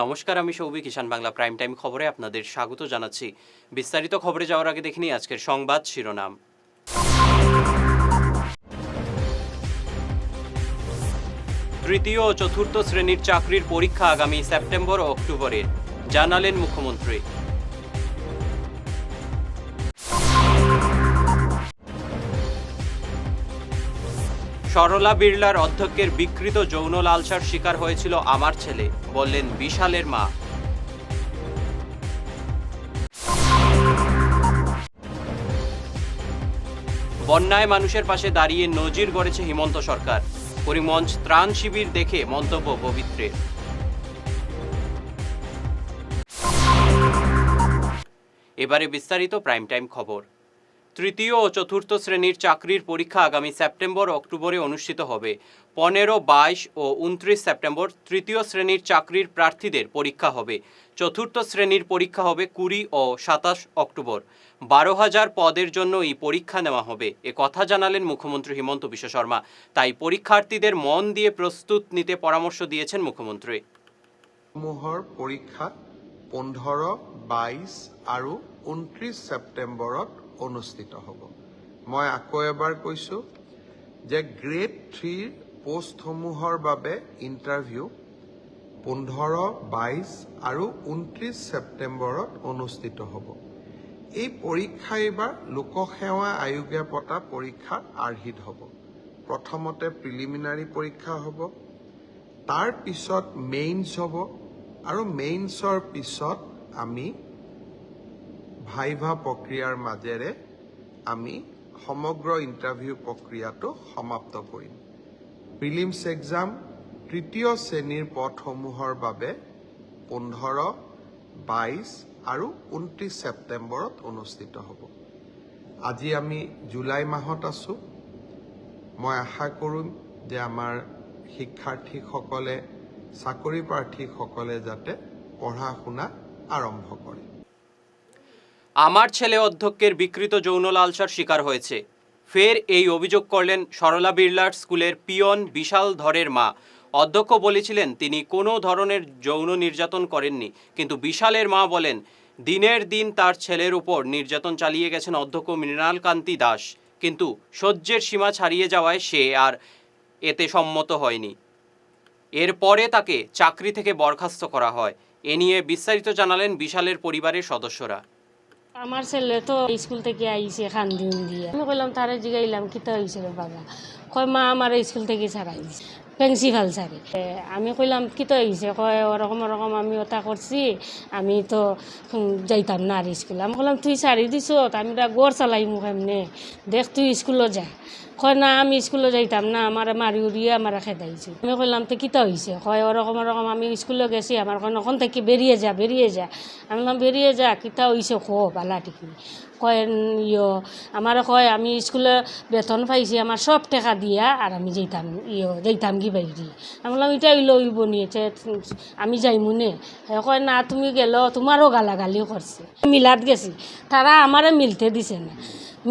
নমস্কার, আমি সৌভিক। কিষান Bangla prime time খবরে আপনাদের স্বাগত জানাচ্ছি। বিস্তারিত খবরে যাওয়ার আগে দেখে নিই আজকের সংবাদ শিরোনাম। তৃতীয় ও চতুর্থ শ্রেণীর চাকরির পরীক্ষা আগামী সেপ্টেম্বর ও অক্টোবরে, জানালেন মুখ্যমন্ত্রী। সরলা বিড়লার অধ্যক্ষের বিকৃত যৌন লালসার শিকার হয়েছিল আমার ছেলে, বললেন বিশালের মা। বন্যায় মানুষের পাশে দাঁড়িয়ে নজির গড়েছে হিমন্ত সরকার। করিমগঞ্জ ত্রাণ শিবির দেখে মন্তব্য পবিত্রের। এবারে বিস্তারিত প্রাইম টাইম খবর। তৃতীয় ও চতুর্থ শ্রেণীর চাকরির পরীক্ষা আগামী সেপ্টেম্বর ও অক্টোবরে অনুষ্ঠিত হবে। 15, 22 ও 29 সেপ্টেম্বর তৃতীয় শ্রেণীর চাকরির প্রার্থীদের পরীক্ষা হবে। চতুর্থ শ্রেণীর পরীক্ষা হবে 20 ও 27 অক্টোবর। 12,000 পদের জন্য এই পরীক্ষা নেওয়া হবে, এ কথা জানালেন মুখ্যমন্ত্রী হিমন্ত বিশ্ব শর্মা। তাই পরীক্ষার্থীদের মন দিয়ে প্রস্তুত নিতে পরামর্শ দিয়েছেন মুখ্যমন্ত্রী। পরীক্ষা 15, 22 আৰু 29 ছেপ্টেম্বৰত অনুষ্ঠিত হ'ব। মই আকৌ এবাৰ কৈছোঁ যে গ্ৰেড 3 পোষ্টসমূহৰ বাবে ইণ্টাৰভিউ 15, 22 আৰু 29 ছেপ্টেম্বৰত অনুষ্ঠিত হ'ব। এই পৰীক্ষা এইবাৰ লোকসেৱা আয়োগে পতা পৰীক্ষাৰ আৰ্হিত হ'ব। প্ৰথমতে প্ৰিলিমিনাৰী পৰীক্ষা হ'ব, তাৰ পিছত মেইনছ হ'ব, আৰু মেইনছৰ পিছত আমি ভাইভা প্ৰক্ৰিয়াৰ মাজেৰে আমি সমগ্ৰ ইণ্টাৰভিউ প্ৰক্ৰিয়াটো সমাপ্ত কৰিম। প্ৰিলিমছ এক্সাম তৃতীয় শ্ৰেণীৰ পদসমূহৰ বাবে 15, 22 আৰু 29 ছেপ্টেম্বৰত অনুষ্ঠিত হ'ব। আজি আমি জুলাই মাহত আছোঁ। মই আশা কৰিম যে আমাৰ শিক্ষাৰ্থীসকলে, চাকৰি প্ৰাৰ্থীসকলে যাতে পঢ়া শুনা আৰম্ভ কৰে। আমার ছেলে অধ্যক্ষের বিকৃত যৌন লালসার শিকার হয়েছে। ফের এই অভিযোগ করলেন সরলা বিড়লার স্কুলের পিয়ন বিশাল ধরের মা। অধ্যক্ষ বলেছিলেন তিনি কোনো ধরনের যৌন নির্যাতন করেননি, কিন্তু বিশালের মা বলেন দিনের দিন তার ছেলের উপর নির্যাতন চালিয়ে গেছেন অধ্যক্ষ মৃণালকান্তি দাস, কিন্তু সহ্যের সীমা ছাড়িয়ে যাওয়ায় সে আর এতে সম্মত হয়নি। এরপরে তাকে চাকরি থেকে বরখাস্ত করা হয়। এ নিয়ে বিস্তারিত জানালেন বিশালের পরিবারের সদস্যরা। আমার ছেলে তো স্কুল থেকে আইছে খান্দিন দিয়ে, আমি কইলাম তারে জিগাইলাম কিতা হয়েছিল বাবা, কয় মা আমার স্কুল থেকে ছাড়াই দিছে প্রিন্সিপাল স্যারে। আমি কইলাম কিতা হয়েছে, কয় ওরকম ওরকম আমি ওটা করছি, আমি তো যাইতাম না আর স্কুল। আমি কইলাম তুই ছাড়ি দিছ, আমি গড় চালাইমু কেমনে, দেখ তুই স্কুলও যা। কয় না আমি স্কুলে যাইতাম না, আমার মারি উড়িয়ে আমার খেদাইছে। আমি কইলাম তো কিতা হয়েছে, কয় ওরকম ওরকম আমি স্কুলে গেছি, আমার কয় ওখান থেকে বেরিয়ে যা বেরিয়ে যা। আমি বললাম বেরিয়ে যা কিতা হয়েছে খো বালা টিকি। কয় আমার কয় আমি স্কুলে বেতন পাইছি, আমার সব টাকা দিয়া আর আমি যাইতাম কি বাইরি। আমি বললাম এটা লইব নিয়েছে, আমি যাইমু নে। কয় না তুমি গেল, তোমারও গালাগালি করছে। মিলাত গেছি, তারা আমারে মিলতে দিছে না।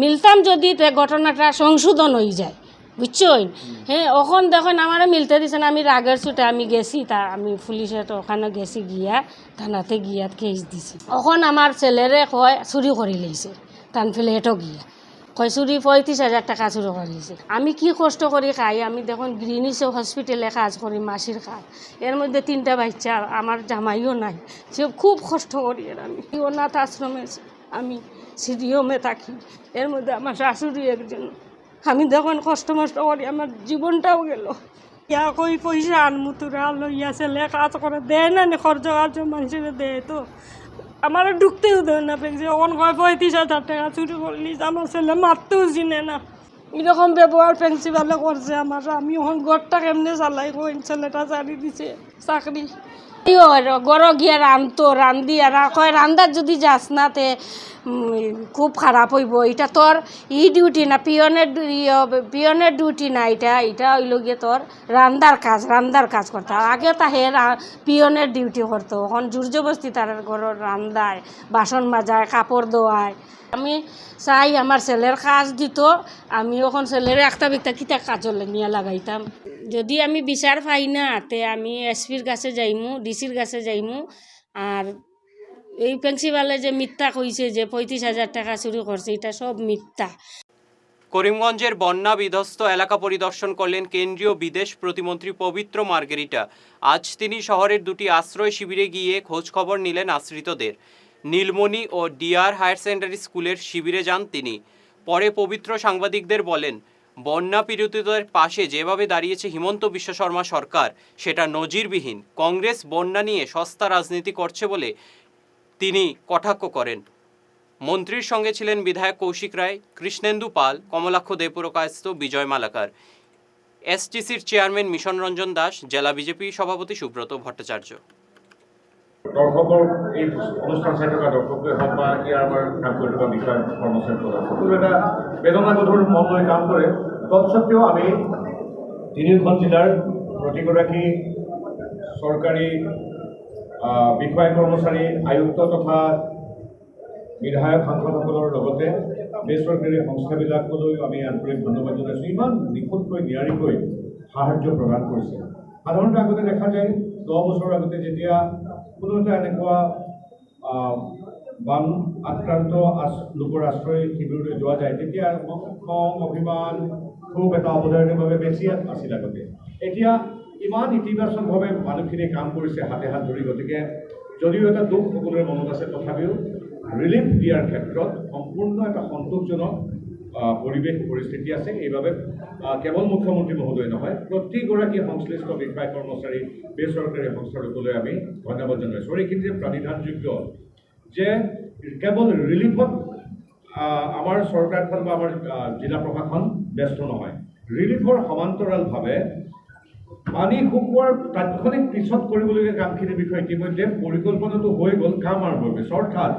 মিলতাম যদি ঘটনাটা সংশোধন হয়ে যায়, বুঝছই। হ্যাঁ, ওখান দেখুন আমার মিলতে দিছে না। আমি রাগের ছুটে আমি গেছি, আমি পুলিশের ওখানে গেছি, গিয়া থানাতে গিয়া কেস দিছি। ওখান আমার ছেলেরে কয় চুরি করে লইছে, টান ফেলে এটো গিয়া কয় চুরি 35,000 টাকা চুরি করে লইছে। আমি কি কষ্ট করি খাই, আমি দেখুন গ্রিনিস হসপিটালে কাজ করি, মাসির কাজ। এর মধ্যে 3টা বাচ্চা, আমার জামাইও নাই, সে খুব কষ্ট করি। আমি অনাথ আশ্রমে আমি সিডিওমে থাকি, এর মধ্যে আমার শাশুড়ি একজন। আমি দেখুন কষ্ট মষ্ট করি, আমার জীবনটাও গেল। ইয়া কই পয়সা আনমু তোরা লইয়া ছেলে কাজ করে দেয় না, খরচ কাজ মানুষের দেয়, তো আমার ঢুকতেও দেয় না। পেয়েছে ওখান কয় 35,000 টাকা চুরি করলি, আমার ছেলে মারতেও চিনে না। এরকম ব্যবহার প্রিন্সিপালে করছে আমার। আমি ওখান ঘরটা কেমনে চালাই, ওই ছেলেটা চালি দিছে চাকরি। গড় গিয়া রান্ধি আর কয় রান্দার যদি যাস না তে খুব খারাপ হইব, এটা তোর ডিউটি না, পিয়নের ডিউটি না, এটা হইল গিয়ে তোর রান্দার কাজ করতে। আগে তাহে পিয়নের ডিউটি করতো, এখন জোর জবস্তি তার ঘরের রান্দায়, বাসন মাজায়, কাপড় ধোয়ায়। আমি চাই আমার ছেলের কাজ দিত, আমি ওখান ছেলের একটা বিকটা কিতা কাজলে নিয়ে লাগাইতাম। যদি আমি বিচার পাই না তে আমি এসপির কাছে যাইমু, ডিসির কাছে যাইমু। আর এই প্রিন্সিপালে যে মিথ্যা কইছে যে 35,000 টাকা চুরি করছে, এটা সব মিথ্যা। করিমগঞ্জের বন্যা বিধ্বস্ত এলাকা পরিদর্শন করলেন কেন্দ্রীয় বিদেশ প্রতিমন্ত্রী পবিত্র মার্গেরিটা। আজ তিনি শহরের দুটি আশ্রয় শিবিরে গিয়ে খোঁজখবর নিলেন আশ্রিতদের। নীলমণি ও ডিআর হায়ার সেকেন্ডারি স্কুলের শিবিরে যান তিনি। পরে পবিত্র সাংবাদিকদের বলেন, বন্যা পীড়িতদের পাশে যেভাবে দাঁড়িয়েছে হিমন্ত বিশ্ব শর্মা সরকার, সেটা নজিরবিহীন। কংগ্রেস বন্যা নিয়ে সস্তা রাজনীতি করছে বলে তিনি কটাক্ষ করেন। মন্ত্রীর সঙ্গে ছিলেন বিধায়ক কৌশিক রায়, কৃষ্ণেন্দু পাল, কমলাক্ষ দেপুরকায়স্থ, বিজয় মালাকার, এসটিসির চেয়ারম্যান মিশন রঞ্জন দাস, জেলা বিজেপি সভাপতি সুব্রত ভট্টাচার্য। দৰ্শকৰ এই অনুষ্ঠান চাই থকা দৰ্শকে হওক বা ইয়াৰ আমাৰ কাম কৰি থকা বিষয় কৰ্মচাৰী সকলো এটা বেদনাগধুৰ মন লৈ কাম কৰে। তৎসত্বেও আমি তিনিওখন জিলাৰ প্ৰতিগৰাকী চৰকাৰী বিষয়া কৰ্মচাৰী, আয়ুক্ত তথা বিধায়ক সাংসদসকলৰ লগতে বেচৰকাৰী সংস্থাবিলাকলৈও আমি আন্তৰিক ধন্যবাদ জনাইছোঁ। ইমান নিখুঁতকৈ নিয়াৰিকৈ সাহায্য প্ৰদান কৰিছে। সাধাৰণতে আগতে দেখা যায় 10 বছৰ আগতে যেতিয়া কোনো এটা এনেকুৱা বান আক্ৰান্ত লোকৰ আশ্ৰয় শিবিৰলৈ যোৱা যায়, তেতিয়া খং, অভিমান, ক্ষোভ এটা অৱধাৰণিকভাৱে বেছি আছিল আগতে। এতিয়া ইমান ইতিবাচকভাৱে মানুহখিনি কাম কৰিছে হাতে হাত ধৰি। গতিকে যদিও এটা দুখ সকলোৰে মনত আছে, তথাপিও ৰিলিফ দিয়াৰ ক্ষেত্ৰত সম্পূৰ্ণ এটা সন্তোষজনক পৰিৱেশ পৰিস্থিতি আছে। এইবাবে কেৱল মুখ্যমন্ত্ৰী মহোদয় নহয়, প্ৰতিগৰাকী সংশ্লিষ্ট বিষয়া কৰ্মচাৰী, বেচৰকাৰী সংস্থাসকললৈ আমি ধন্যবাদ জনাইছোঁ। আৰু এইখিনি যে প্ৰাণিধানযোগ্য যে কেৱল ৰিলিফত আমাৰ চৰকাৰখন বা আমাৰ জিলা প্ৰশাসন ব্যস্ত নহয়। ৰিলিফৰ সমান্তৰালভাৱে পানী শুকোৱাৰ তাৎক্ষণিক পিছত কৰিবলগীয়া কামখিনিৰ বিষয়ে ইতিমধ্যে পৰিকল্পনাটো হৈ গ'ল, কাম আৰম্ভ হৈ গৈছে। অৰ্থাৎ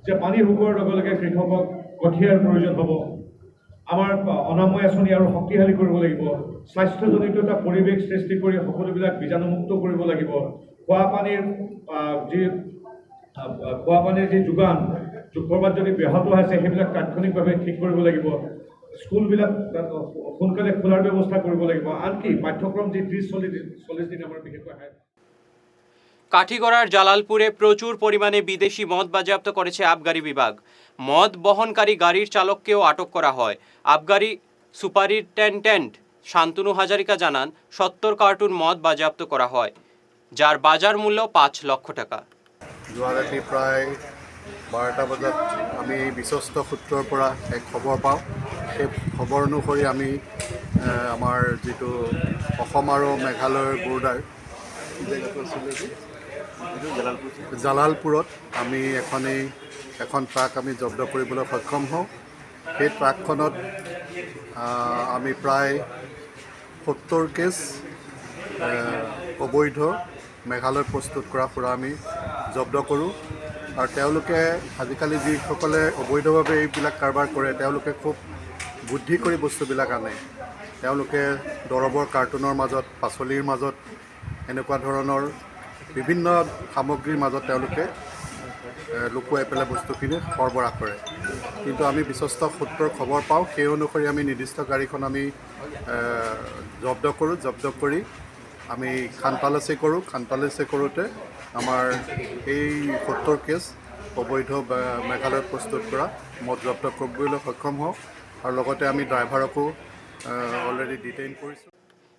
যে পানী শুকোৱাৰ লগে লগে কৃষকক কঠীয়াৰ প্ৰয়োজন হ'ব, আমাৰ অনাময় আঁচনি আৰু শক্তিশালী কৰিব লাগিব, স্বাস্থ্যজনিত এটা পৰিৱেশ সৃষ্টি কৰি সকলোবিলাক বীজাণুমুক্ত কৰিব লাগিব, খোৱাপানীৰ যি যোগান ক'ৰবাত যদি ব্যাহত আছে সেইবিলাক তাৎক্ষণিকভাৱে ঠিক কৰিব লাগিব, স্কুলবিলাক সোনকালে খোলাৰ ব্যৱস্থা কৰিব লাগিব। আনকি পাঠ্যক্ৰম যি 30-40 দিন আমাৰ বিশেষকৈ কাঠিগড়ার জালালপুরে প্রচুর পরিমাণে বিদেশি মদ বাজেয়াপ্ত করেছে আবগারি বিভাগ। মদ বহনকারী গাড়ির চালককেও আটক করা হয়। আবগারি সুপারিনটেন্ডেন্ট শান্তনু হাজারিকা জানান, 70 কার্টুন মদ বাজেয়াপ্ত করা হয়, যার বাজার মূল্য 5 লক্ষ টাকা। যোৱা ৰাতি প্ৰায় 12টা বজাত আমি বিশ্বস্ত সূত্ৰৰ পৰা এক খবৰ পাওঁ। সেই খবৰ অনুসৰি আমি আমাৰ যিটো অসম আৰু মেঘালয়ৰ বৰ্ডাৰ জালালপুৰত আমি এখন ট্ৰাক আমি জব্দ কৰিবলৈ সক্ষম হওঁ। সেই ট্ৰাকখনত আমি প্ৰায় 70 কেছ অবৈধ মেঘালয়ত প্ৰস্তুত কৰা সুৰা আমি জব্দ কৰোঁ। আৰু তেওঁলোকে আজিকালি যিসকলে অবৈধভাৱে এইবিলাক কাৰবাৰ কৰে, তেওঁলোকে খুব বুদ্ধি কৰি বস্তুবিলাক আনে। তেওঁলোকে দৰৱৰ কাৰ্টুনৰ মাজত, পাচলিৰ মাজত, এনেকুৱা ধৰণৰ বিভিন্ন সামগ্ৰীৰ মাজত তেওঁলোকে লুকুৱাই পেলাই বস্তুখিনি সৰবৰাহ কৰে। কিন্তু আমি বিশ্বস্ত সূত্ৰৰ খবৰ পাওঁ, সেই অনুসৰি আমি নিৰ্দিষ্ট গাড়ীখন আমি জব্দ কৰোঁ। জব্দ কৰি আমি খানতালাচি কৰোঁ। খানতালাচি কৰোঁতে আমাৰ এই 70 কেছ অবৈধ মেঘালয়ত প্ৰস্তুত কৰা মদ জব্দ কৰিবলৈ সক্ষম হওঁ। আৰু লগতে আমি ড্ৰাইভাৰকো অলৰেডি ডিটেইন কৰিছোঁ।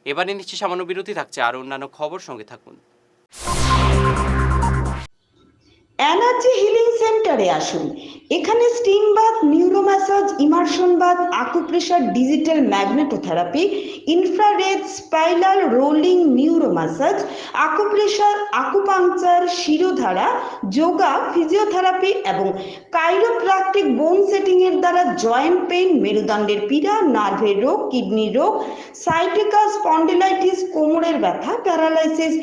এবারে নিশ্চয় সামান্য বিরতি থাকছে, আর অন্যান্য খবর সঙ্গে থাকুন। এনার্জি হিলিং সেন্টারে আসুন। এখানে steam bath, neuro massage, immersion bath, acupressure, digital magnetotherapy, infrared, spiral rolling, neuro massage, acupressure, acupuncture, shirodhara, yoga, physiotherapy এবং কাইরোপ্র্যাকটিক বোন সেটিং এর দ্বারা জয়েন্ট পেইন, মেরুদণ্ডের পীড়া, নার্ভের রোগ, কিডনি রোগ, সাইটিকা, স্পন্ডিলাইটিস, কোমরের ব্যথা, প্যারালাইসিস,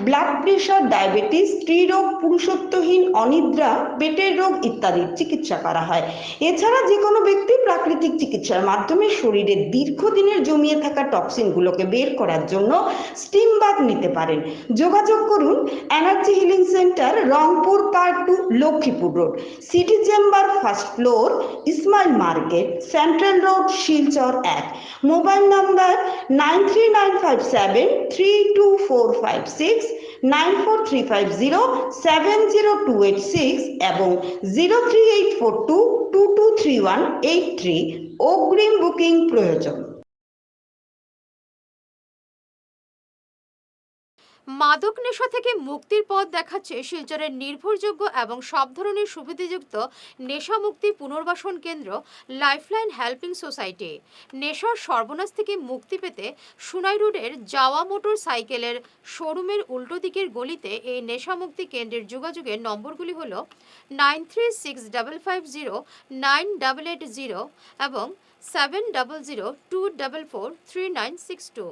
ব্লাড প্রেশার, ডায়াবেটিস, স্ত্রীরোগ, পুরুষত্বহীন, অনিদ্রা, পেটের রোগ ইত্যাদির চিকিৎসা করা হয়। এছাড়া যে কোনো ব্যক্তি প্রাকৃতিক হোমিওপ্যাথিক চিকিৎসার মাধ্যমে শরীরে দীর্ঘদিনের জমিয়ে থাকা টক্সিনগুলোকে বের করার জন্য স্টিম বাথ নিতে পারেন। যোগাযোগ করুন energy healing centre, Rangpur part 2, Lakshmipur road, city chamber, first floor, Ismail market, central road, Silchar 1। Mobile number 9395732456, 9435070286 এবং 03842223183। অগ্রিম বুকিং প্রয়োজন। মাদক নেশা থেকে মুক্তির পথ দেখাচ্ছে শিলচরের নির্ভরযোগ্য এবং সব ধরনের সুবিধাযুক্ত নেশা মুক্তি পুনর্বাসন কেন্দ্র লাইফলাইন হেল্পিং সোসাইটি। নেশার সর্বনাশ থেকে মুক্তি পেতে সুনাই রোডের যাওয়া মোটর সাইকেলের শোরুমের উল্টো দিকের গলিতে এই নেশা মুক্তি কেন্দ্রের যোগাযোগের নম্বরগুলি হল 9365509880 এবং 7002443962।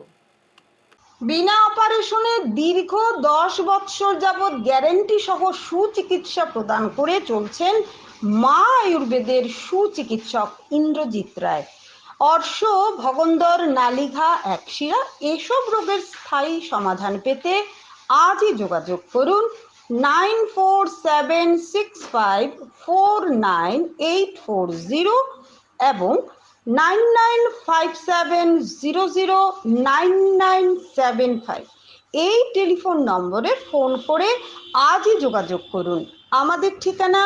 বিনা অপারেশনে দীর্ঘ 10 বৎসর যাবৎ গ্যারেন্টি সহ সুচিকিৎসা প্রদান করে চলছেন মা আয়ুর্বেদের সুচিকিৎসক ইন্দ্রজিৎ রায়। অর্শ, ভগন্দর, নালিঘা, একশিরা এসব রোগের স্থায়ী সমাধান পেতে আজই যোগাযোগ করুন 9476549840 এবং 9957009975 এই টেলিফোন নম্বরে ফোন করে আজই যোগাযোগ করুন। আমাদের ঠিকানা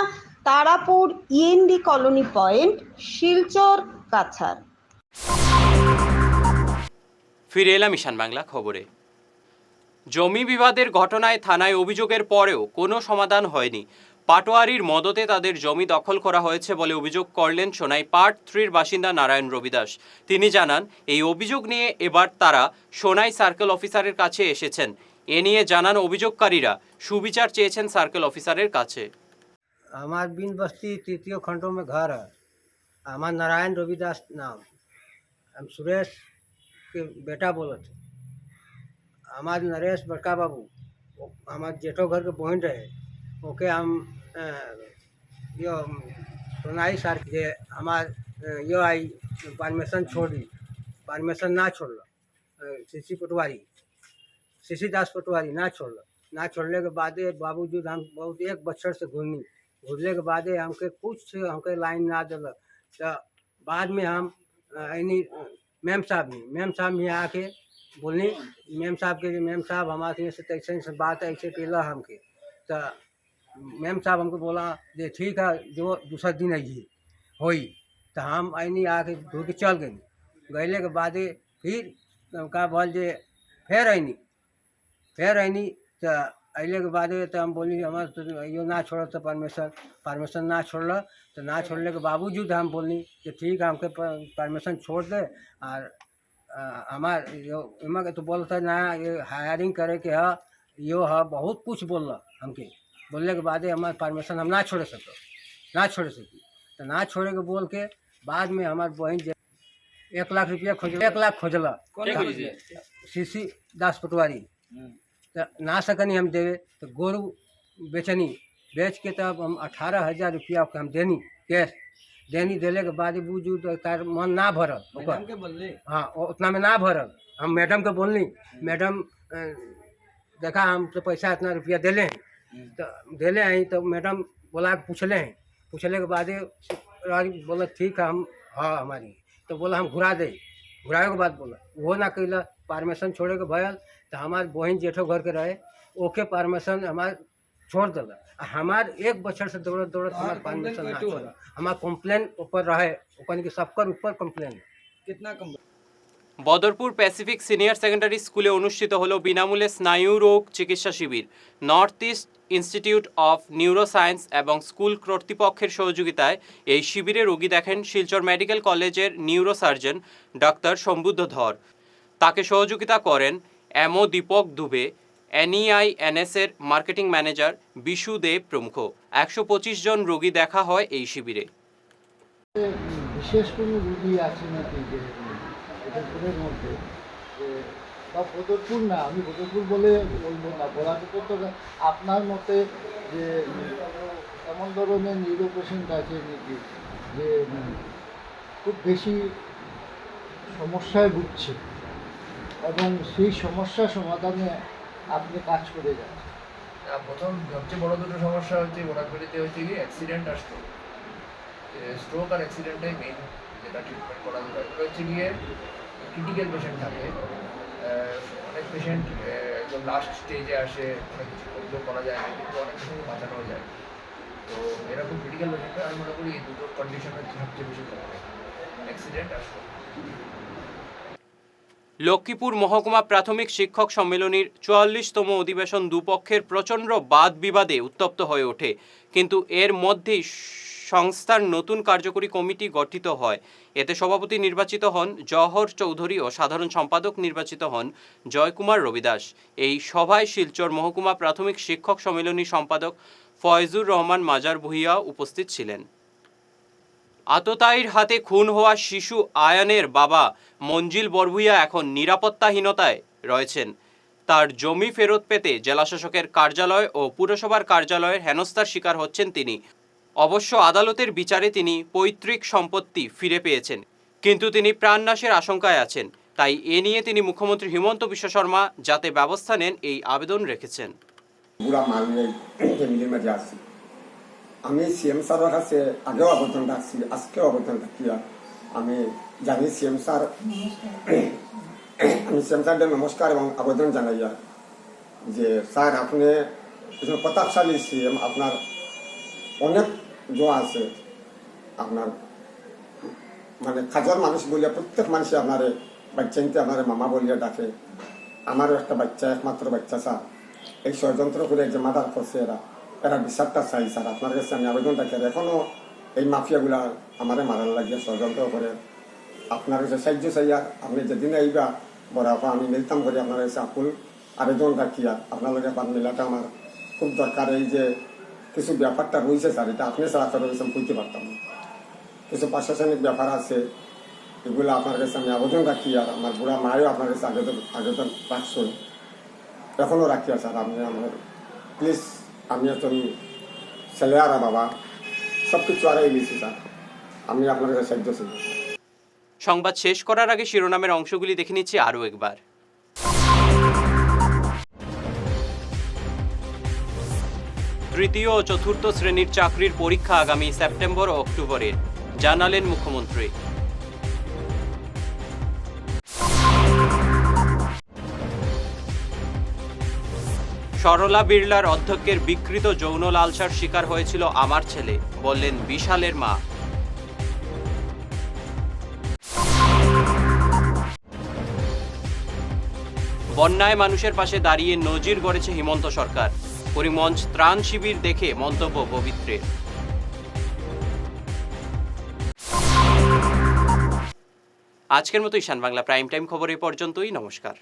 Tarapur END colony point, Silchar, Cachar. ফিরে এলাম ঈশান বাংলা খবরে। জমি বিবাদের ঘটনায় থানায় অভিযোগের পরেও কোনো সমাধান হয়নি। পাটোয়ারির মদতে তাদের জমি দখল করা হয়েছে বলে অভিযোগ করলেন সোনাই পার্ট 3-র বাসিন্দা নারায়ণ রবিদাস। তিনি জানান, এই অভিযোগ নিয়ে এবার তারা সোনাই সার্কেল অফিসারের কাছে এসেছেন। এ নিয়ে জানান অভিযোগকারীরা সুবিচার চেয়েছেন সার্কেল অফিসারের কাছে। আমার बिन बस्ती 3 खंड में घर है। हमार नारायण रविदास नाम, हम सुरेश के बेटा बोलत। हमार नरेश बड़का बाबू हमार जेठो घर के बहन रहे, ओके हम यो सोनाई सार जे हमार यो आई परमिशन छोड़ी, परमिशन ना छोड़ल, सीसी दास पटवारी ना छोड़ले के बाद बाबूजी हम बहुत 1 बच्चर से घूरने के बाद हमके कुछ हमके लाइन ना दिल। तो बाद में हम मैम साहब में आके बोलनी, मैम साहब हमारे से तैसे से बात ऐसे केला हमके। तो मैम साहब हमको बोला जे ठीक है, जो दूसरा दिन आई होई। तो हम आईनी आके घूर के चल गए के बाद फिर का बोल जे फिर आईनी तो अले के बाद तो हम बोली हमारे तो यो ना छोड़ तो परमिशन ना छोड़ल। तो ना छोड़ने के बावजूद हम बोलनी कि ठीक है हमके परमिशन छोड़ दे। और हमार यो इमा के तो बोलता ना ये हायरिंग करे के है, यो है बहुत कुछ बोल हमके। बोलने के बाद हमारे परमिशन हम ना छोड़ सकी। तो ना छोड़े के बोल के बाद में हमारे बहन 1 लाख रुपया खोजला सीसी दास पटवारी। तो ना सकनी हम देवे, तो गोरू बेच के तब हम 18,000 रुपया हम देनी कैश देने के बाद बूझू तो तार मन ना भरल। हाँ, उतना में ना भरल। हम मैडम के बोलनी, मैडम देखा हम तो पैसा इतना रुपया दिले हैं। तो दिले हैं तो मैडम बोला पूछले के बाद बोला ठीक है हम हाँ हमारी। तो बोला हम घुरा के बाद बोला वो ना कैला, परमिशन छोड़े के भयल। तो हमारे बहन जेठो घर के रहे, ओके परमिशन हमारे छोड़ दिला। हमार 1 बच्चर से दौड़त हमारे परमिशन ना छोड़ा। हमारा कम्प्लेन ऊपर रहे, ओपन के सबकर ऊपर कम्प्लेन कितना कम। বদরপুর প্যাসিফিক সিনিয়র সেকেন্ডারি স্কুলে অনুষ্ঠিত হলো বিনামূল্যে স্নায়ু রোগ চিকিৎসা শিবির। North East Institute of Neuroscience এবং স্কুল কর্তৃপক্ষের সহযোগিতায় এই শিবিরে রোগী দেখেন শিলচর মেডিকেল কলেজের নিউরোসার্জন ডাক্তার সম্বুদ্ধ ধর। তাকে সহযোগিতা করেন এমও দীপক দুবে, NEINS-এর মার্কেটিং ম্যানেজার বিশু দেব প্রমুখ। 125 জন রোগী দেখা হয় এই শিবিরে। বিশেষ কোনো রোগী আছে নাকি যে বদরপুরের মধ্যে, বা বদরপুর না, আমি বদরপুর বলে বলবো না, বলার তো আপনার মতে যে এমন ধরনের নিউরো পেশেন্ট আছে নাকি যে খুব বেশি সমস্যায় ভুগছে এবং সেই সমস্যা সমাধানে আপনি কাজ করে যাচ্ছেন। প্রথম সবচেয়ে বড় দুটো সমস্যা হচ্ছে বোরাকবেড়িতে হচ্ছে গিয়ে অ্যাক্সিডেন্ট আর স্ট্রোক। স্ট্রোক আর অ্যাক্সিডেন্টটাই মেইন যেটা ট্রিটমেন্ট করা যায়। এগুলো হচ্ছে গিয়ে ক্রিটিক্যাল পেশেন্ট থাকে, অনেক পেশেন্ট একদম লাস্ট স্টেজে আসে, অনেক কিছু করলেও করা যায় না, কিন্তু অনেক কিছু বাঁচানো যায়। তো এরকম ক্রিটিক্যাল পেশেন্টটা আমি মনে করি এই দুটো কন্ডিশন হচ্ছে সবচেয়ে বেশি প্রবলেম, অ্যাক্সিডেন্ট আর স্ট্রোক। লক্ষ্মীপুর মহকুমা প্রাথমিক শিক্ষক সম্মেলনীর 44তম অধিবেশন দুপক্ষের প্রচণ্ড বাদ বিবাদে উত্তপ্ত হয়ে ওঠে, কিন্তু এর মধ্যেই সংস্থার নতুন কার্যকরী কমিটি গঠিত হয়। এতে সভাপতি নির্বাচিত হন জওহর চৌধুরী ও সাধারণ সম্পাদক নির্বাচিত হন জয়কুমার রবিদাস। এই সভায় শিলচর মহকুমা প্রাথমিক শিক্ষক সম্মেলনী সম্পাদক ফয়জুর রহমান মাজার ভূঁইয়া উপস্থিত ছিলেন। আততায়ীর হাতে খুন হওয়া শিশু আয়ানের বাবা মঞ্জিল বরভূঁইয়া এখন নিরাপত্তাহীনতায় রয়েছেন। তার জমি ফেরত পেতে জেলাশাসকের কার্যালয় ও পুরসভার কার্যালয়ের হেনস্থার শিকার হচ্ছেন তিনি। অবশ্য আদালতের বিচারে তিনি পৈতৃক সম্পত্তি ফিরে পেয়েছেন, কিন্তু তিনি প্রাণনাশের আশঙ্কায় আছেন। তাই এ নিয়ে তিনি মুখ্যমন্ত্রী হিমন্ত বিশ্ব শর্মা যাতে ব্যবস্থা নেন এই আবেদন রেখেছেন। আমি সিএম স্যারের কাছে আগেও আবেদন রাখছি, আজকেও আবেদন রাখি। আমি জানি সিএম স্যার, আমি সিএম স্যারদের নমস্কার এবং আবেদন জানাই যে স্যার আপনি প্রতাপশালী সিএম, আপনার অনেক জোয়া আছে, আপনার মানে কাজের মানুষ বলিয়া প্রত্যেক মানুষে আপনার বাচ্চাইতে আপনার মামা বলিয়া ডাকে। আমারও একটা বাচ্চা, একমাত্র বাচ্চা স্যার, এই ষড়যন্ত্র করে যে মার্ডার করছে এরা বিচারটা চাই স্যার। আপনার কাছে আমি আবেদন রাখি, এখনো এই মাফিয়াগুলা আমারে মারার লাগিয়ে ষড়যন্ত্র করে। আপনার কাছে সাহায্য চাই, আপনি যেদিন আইবা বরাবর আমি মিলতাম করি আপনার কাছে আকুল আবেদন রাখি। আপনার লগে পান মিলাটা আমার খুব দরকার। এই যে কিছু ব্যাপারটা রয়েছে স্যার, এটা আপনি ছাড়া করে বুঝতে পারতাম না। কিছু প্রশাসনিক ব্যাপার আছে, এগুলো আপনার কাছে আমি আবেদন রাখি। আর আমার বুড়া মায়েও আপনার কাছে আবেদন রাখছেন, এখনও রাখি স্যার। আপনি আমার প্লিজ, আমি একজন ছেলে আর বাবা, সব কিছু আড়াই গেছি স্যার, আমি আপনার কাছে সাহায্য চাই। সংবাদ শেষ করার আগে শিরোনামের অংশগুলি দেখে নিচ্ছি আরও একবার। তৃতীয় ও চতুর্থ শ্রেণীর চাকরির পরীক্ষা আগামী সেপ্টেম্বর ও অক্টোবরে, জানালেন মুখ্যমন্ত্রী। সরলা বিড়লার অধ্যক্ষের বিকৃত যৌন লালসার শিকার হয়েছিল আমার ছেলে, বললেন বিশালের মা। বন্যায় মানুষের পাশে দাঁড়িয়ে নজির গড়েছে হিমন্ত সরকার। করিমগঞ্জ ত্রাণ শিবির দেখে মন্তব্য পবিত্রের। আজকের মতো ঈশান বাংলা প্রাইম টাইম খবর এ পর্যন্তই। নমস্কার।